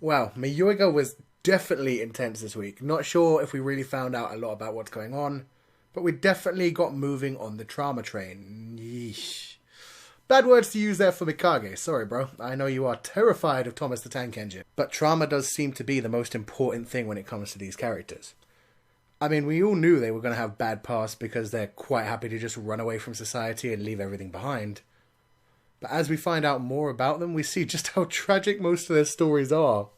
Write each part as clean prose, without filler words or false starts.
Well, Mayoiga was definitely intense this week. Not sure if we really found out a lot about what's going on, but we definitely got moving on the trauma train. Yeesh. Bad words to use there for Mikage. Sorry, bro. I know you are terrified of Thomas the Tank Engine, but trauma does seem to be the most important thing when it comes to these characters. I mean, we all knew they were going to have bad past because they're quite happy to just run away from society and leave everything behind. But as we find out more about them, we see just how tragic most of their stories are.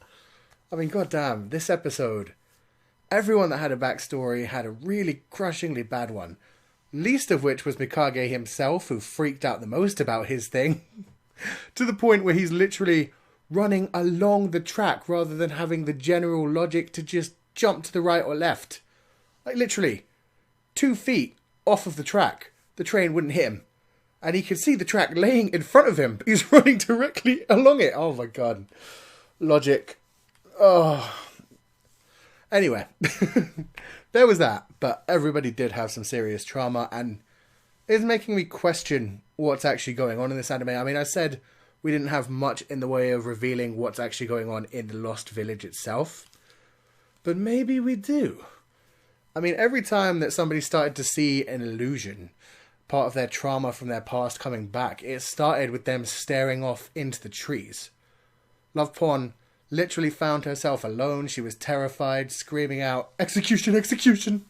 I mean, goddamn, this episode, everyone that had a backstory had a really crushingly bad one. Least of which was Mikage himself, who freaked out the most about his thing. To the point where he's literally running along the track rather than having the general logic to just jump to the right or left. Like literally, 2 feet off of the track, the train wouldn't hit him. And he could see the track laying in front of him. He's running directly along it. Oh my god. Logic. Oh. Anyway. There was that. But everybody did have some serious trauma. And it's making me question what's actually going on in this anime. I mean, I said we didn't have much in the way of revealing what's actually going on in the Lost Village itself. But maybe we do. I mean, every time that somebody started to see an illusion, part of their trauma from their past coming back, it started with them staring off into the trees. Lovepon literally found herself alone. She was terrified, screaming out, "Execution, execution!"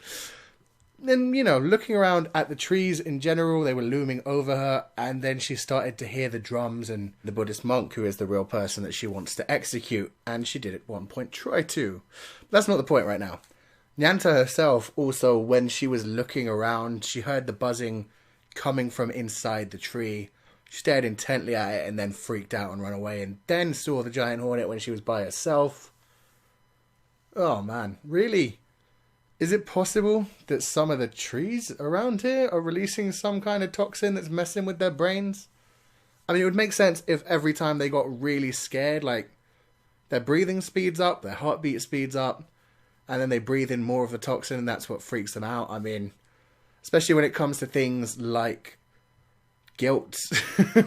And, you know, looking around at the trees in general, they were looming over her, and then she started to hear the drums and the Buddhist monk, who is the real person that she wants to execute, and she did at one point try to. But that's not the point right now. Nyanta herself also, when she was looking around, she heard the buzzing coming from inside the tree. She stared intently at it and then freaked out and ran away, and then saw the giant hornet when she was by herself. Oh man, really? Is it possible that some of the trees around here are releasing some kind of toxin that's messing with their brains? I mean, it would make sense if every time they got really scared, like, their breathing speeds up, their heartbeat speeds up, and then they breathe in more of the toxin and that's what freaks them out. I mean, especially when it comes to things like guilt.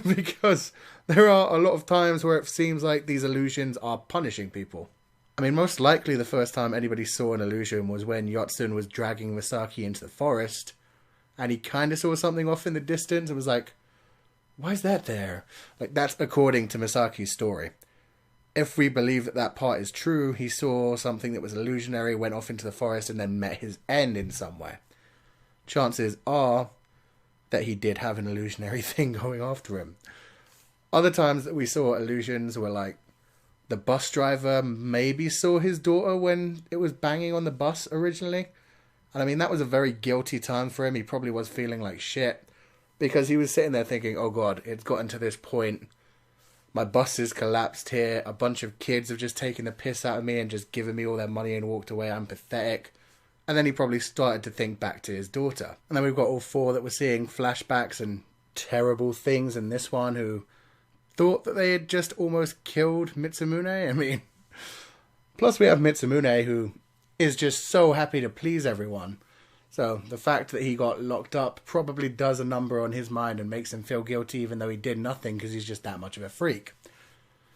Because there are a lot of times where it seems like these illusions are punishing people. I mean, most likely the first time anybody saw an illusion was when Yotsun was dragging Misaki into the forest, and he kind of saw something off in the distance and was like, why is that there? Like, that's according to Misaki's story. If we believe that that part is true, he saw something that was illusionary, went off into the forest, and then met his end in some way. Chances are that he did have an illusionary thing going after him. Other times that we saw illusions were like, the bus driver maybe saw his daughter when it was banging on the bus originally. And I mean, that was a very guilty time for him. He probably was feeling like shit. Because he was sitting there thinking, oh god, it's gotten to this point. My bus has collapsed here. A bunch of kids have just taken the piss out of me and just given me all their money and walked away. I'm pathetic. And then he probably started to think back to his daughter. And then we've got all 4 that were seeing flashbacks and terrible things. And this one who thought that they had just almost killed Mitsumune. I mean, plus we have Mitsumune, who is just so happy to please everyone. So the fact that he got locked up probably does a number on his mind and makes him feel guilty even though he did nothing because he's just that much of a freak.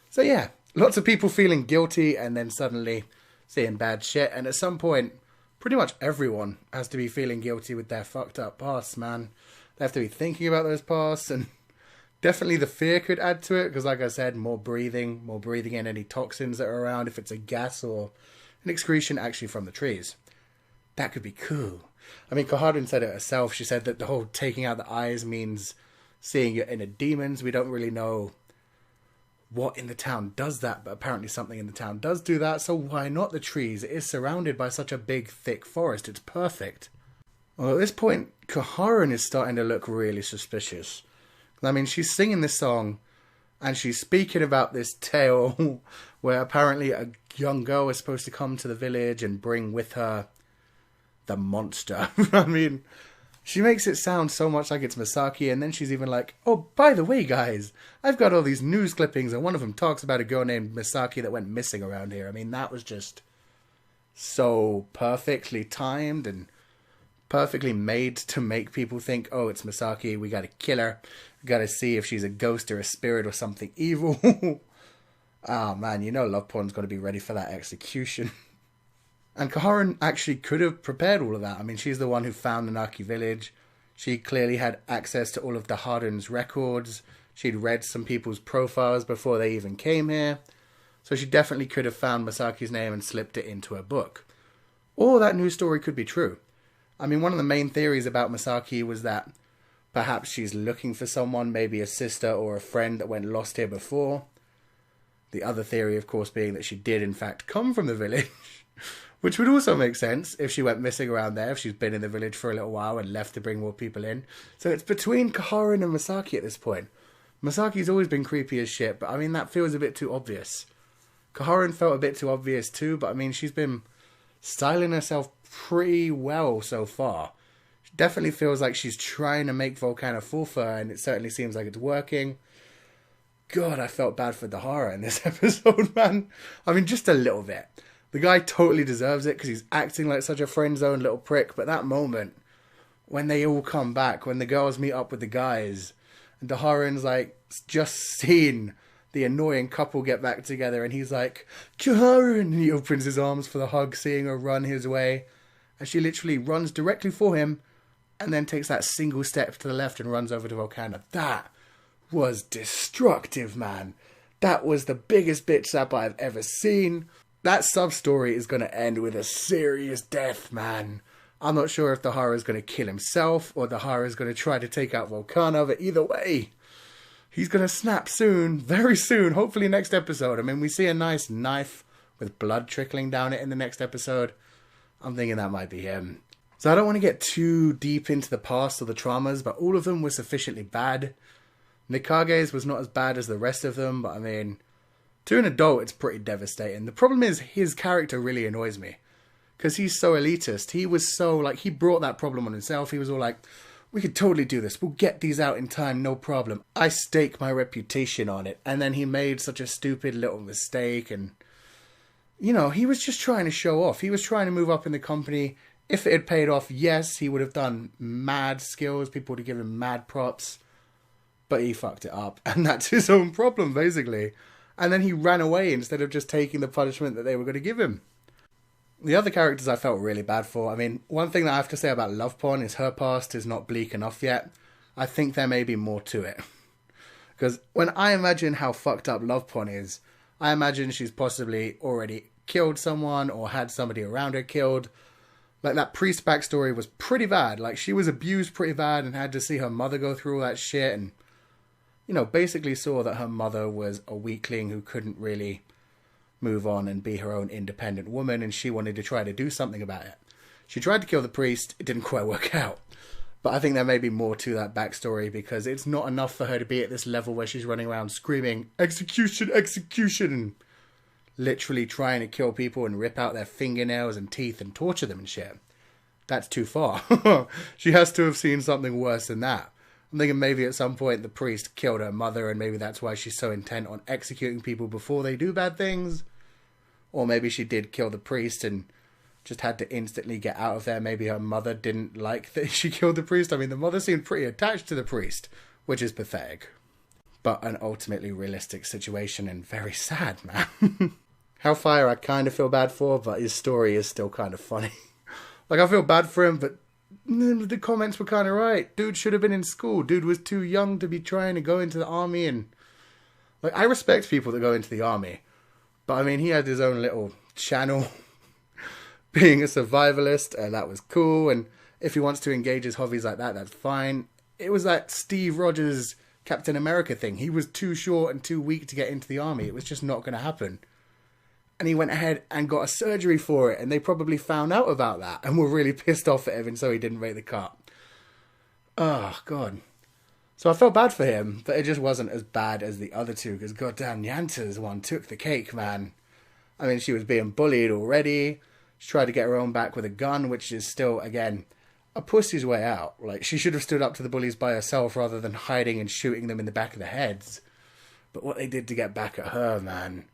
So yeah, lots of people feeling guilty and then suddenly seeing bad shit. And at some point, pretty much everyone has to be feeling guilty with their fucked up pasts, man. They have to be thinking about those pasts, and definitely the fear could add to it, because like I said, more breathing in any toxins that are around, if it's a gas or an excretion actually from the trees. That could be cool. I mean, Koharun said it herself. She said that the whole taking out the eyes means seeing your inner demons. We don't really know what in the town does that, but apparently something in the town does do that, so why not the trees? It is surrounded by such a big, thick forest. It's perfect. Well, at this point, Koharun is starting to look really suspicious. I mean, she's singing this song, and she's speaking about this tale where apparently a young girl is supposed to come to the village and bring with her the monster. I mean, she makes it sound so much like it's Misaki, and then she's even like, oh, by the way, guys, I've got all these news clippings, and one of them talks about a girl named Misaki that went missing around here. I mean, that was just so perfectly timed and perfectly made to make people think, oh, it's Misaki, we gotta kill her. We gotta see if she's a ghost or a spirit or something evil. Ah, man, you know Lovepon's got to be ready for that execution. And Koharun actually could have prepared all of that. I mean, she's the one who found the Naki village. She clearly had access to all of the Harden's records. She'd read some people's profiles before they even came here. So she definitely could have found Masaki's name and slipped it into her book. Or that news story could be true. I mean, one of the main theories about Masaki was that perhaps she's looking for someone, maybe a sister or a friend that went lost here before. The other theory, of course, being that she did, in fact, come from the village. Which would also make sense if she went missing around there, if she's been in the village for a little while and left to bring more people in. So it's between Koharun and Masaki at this point. Masaki's always been creepy as shit, but I mean, that feels a bit too obvious. Koharun felt a bit too obvious too, but I mean, she's been styling herself pretty well so far. She definitely feels like she's trying to make Volcano fall for her, and it certainly seems like it's working. God, I felt bad for Dahara in this episode, man. I mean, just a little bit. The guy totally deserves it because he's acting like such a friend-zoned little prick. But that moment, when they all come back, when the girls meet up with the guys, and Daharan's like just seen the annoying couple get back together, and he's like, Koharun! And he opens his arms for the hug, seeing her run his way. And she literally runs directly for him, and then takes that single step to the left and runs over to Volcano. That was destructive, man. That was the biggest bitch slap I've ever seen. That sub-story is going to end with a serious death, man. I'm not sure if Dahara is going to kill himself or Dahara is going to try to take out Volcano, but either way, he's going to snap soon, very soon, hopefully next episode. I mean, we see a nice knife with blood trickling down it in the next episode. I'm thinking that might be him. So I don't want to get too deep into the past or the traumas, but all of them were sufficiently bad. Mikage's was not as bad as the rest of them, but I mean, to an adult, it's pretty devastating. The problem is his character really annoys me. Because he's so elitist. He was so, like, he brought that problem on himself. He was all like, we could totally do this. We'll get these out in time, no problem. I stake my reputation on it. And then he made such a stupid little mistake. And, you know, he was just trying to show off. He was trying to move up in the company. If it had paid off, yes, he would have done mad skills. People would have given him mad props. But he fucked it up. And that's his own problem, basically. And then he ran away instead of just taking the punishment that they were going to give him. The other characters I felt really bad for. I mean, one thing that I have to say about Lovepon is her past is not bleak enough yet. I think there may be more to it. Because when I imagine how fucked up Lovepon is, I imagine she's possibly already killed someone or had somebody around her killed. Like, that priest backstory was pretty bad. Like, she was abused pretty bad and had to see her mother go through all that shit and, you know, basically saw that her mother was a weakling who couldn't really move on and be her own independent woman, and she wanted to try to do something about it. She tried to kill the priest. It didn't quite work out. But I think there may be more to that backstory, because it's not enough for her to be at this level where she's running around screaming, execution, execution, and literally trying to kill people and rip out their fingernails and teeth and torture them and shit. That's too far. She has to have seen something worse than that. I'm thinking maybe at some point the priest killed her mother, and maybe that's why she's so intent on executing people before they do bad things. Or maybe she did kill the priest and just had to instantly get out of there. Maybe her mother didn't like that she killed the priest. I mean, the mother seemed pretty attached to the priest, which is pathetic. But an ultimately realistic situation and very sad, man. Hellfire I kind of feel bad for, but his story is still kind of funny. Like, I feel bad for him, but the comments were kind of right. Dude should have been in school. Dude was too young to be trying to go into the army. And, like, I respect people that go into the army. But, I mean, he had his own little channel being a survivalist, and that was cool. And if he wants to engage his hobbies like that, that's fine. It was that Steve Rogers Captain America thing. He was too short and too weak to get into the army. It was just not going to happen. And he went ahead and got a surgery for it, and they probably found out about that and were really pissed off at him, and so he didn't make the cut. Oh, God. So I felt bad for him, but it just wasn't as bad as the other two, because goddamn Nyanta's one took the cake, man. I mean, she was being bullied already. She tried to get her own back with a gun, which is still, again, a pussy's way out. Like, she should have stood up to the bullies by herself rather than hiding and shooting them in the back of the heads. But what they did to get back at her, man.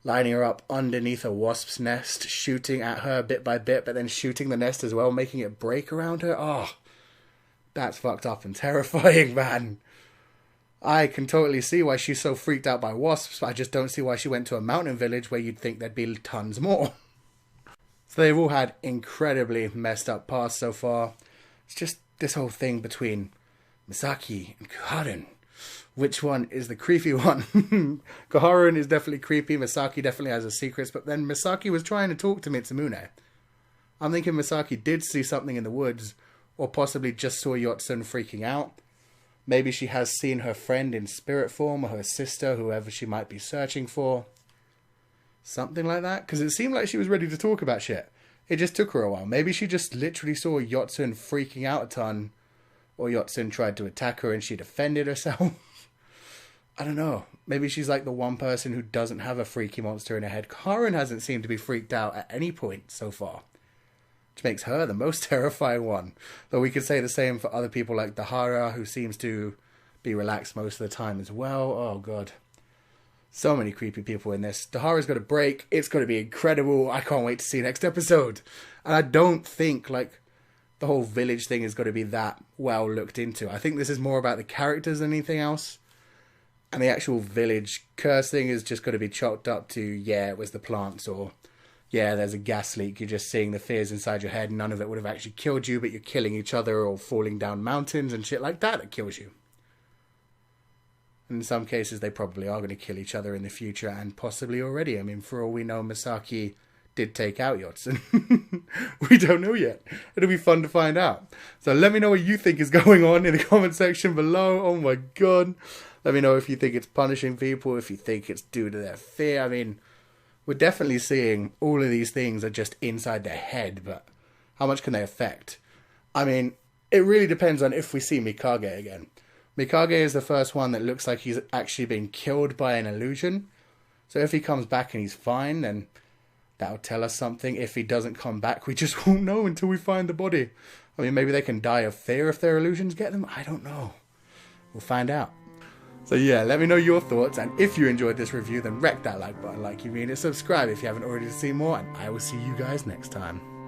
Lining her up underneath a wasp's nest, shooting at her bit by bit, but then shooting the nest as well, making it break around her. Oh, that's fucked up and terrifying, man. I can totally see why she's so freaked out by wasps. I just don't see why she went to a mountain village where you'd think there'd be tons more. So they've all had incredibly messed up pasts so far. It's just this whole thing between Misaki and Koharun. Which one is the creepy one? Koharun is definitely creepy. Misaki definitely has her secrets. But then Misaki was trying to talk to Mitsumune. I'm thinking Misaki did see something in the woods. Or possibly just saw Yotsun freaking out. Maybe she has seen her friend in spirit form. Or her sister, whoever she might be searching for. Something like that. Because it seemed like she was ready to talk about shit. It just took her a while. Maybe she just literally saw Yotsun freaking out a ton. Or Yotsun tried to attack her and she defended herself. I don't know. Maybe she's like the one person who doesn't have a freaky monster in her head. Koharun hasn't seemed to be freaked out at any point so far. Which makes her the most terrifying one. Though we could say the same for other people like Dahara, who seems to be relaxed most of the time as well. Oh god. So many creepy people in this. Dahara's got a break. It's going to be incredible. I can't wait to see next episode. And I don't think like the whole village thing is going to be that well looked into. I think this is more about the characters than anything else. And the actual village curse thing is just going to be chalked up to, yeah, it was the plants, or, yeah, there's a gas leak. You're just seeing the fears inside your head. None of it would have actually killed you, but you're killing each other or falling down mountains and shit like that kills you. And in some cases, they probably are going to kill each other in the future, and possibly already. I mean, for all we know, Misaki did take out Yotsun. We don't know yet. It'll be fun to find out. So let me know what you think is going on in the comment section below. Oh my god. Let me know if you think it's punishing people, if you think it's due to their fear. I mean, we're definitely seeing all of these things are just inside their head, but how much can they affect? I mean, it really depends on if we see Mikage again. Mikage is the first one that looks like he's actually been killed by an illusion. So if he comes back and he's fine, then that'll tell us something. If he doesn't come back, we just won't know until we find the body. I mean, maybe they can die of fear if their illusions get them. I don't know. We'll find out. So yeah, let me know your thoughts, and if you enjoyed this review, then wreck that like button like you mean it, subscribe if you haven't already to see more, and I will see you guys next time.